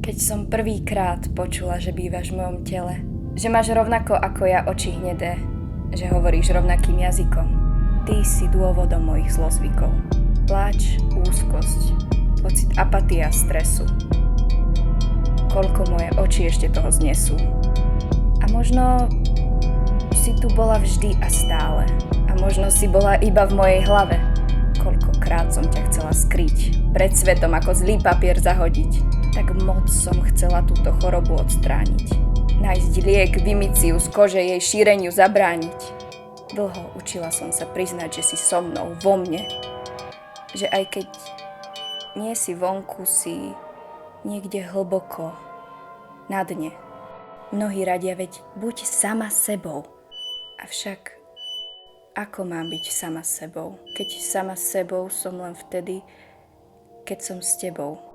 Keď som prvýkrát počula, že bývaš v mojom tele, že máš rovnako ako ja oči hnedé, že hovoríš rovnakým jazykom. Ty si dôvodom mojich zlozvykov. Pláč, úzkosť, pocit apatie a stresu. Koľko moje oči ešte toho znesú. A možno si tu bola vždy a stále. A možno si bola iba v mojej hlave. Koľkokrát som ťa chcela skryť, pred svetom ako zlý papier zahodiť. Tak moc som chcela túto chorobu odstrániť. Nájsť liek, vymyť si ju z kože, jej šíreniu zabrániť. Dlho učila som sa priznať, že si so mnou, vo mne. Že aj keď nie si vonku, si niekde hlboko, na dne. Mnohí radia, veď buď sama sebou. Avšak ako mám byť sama sebou? Keď sama sebou som len vtedy, keď som s tebou.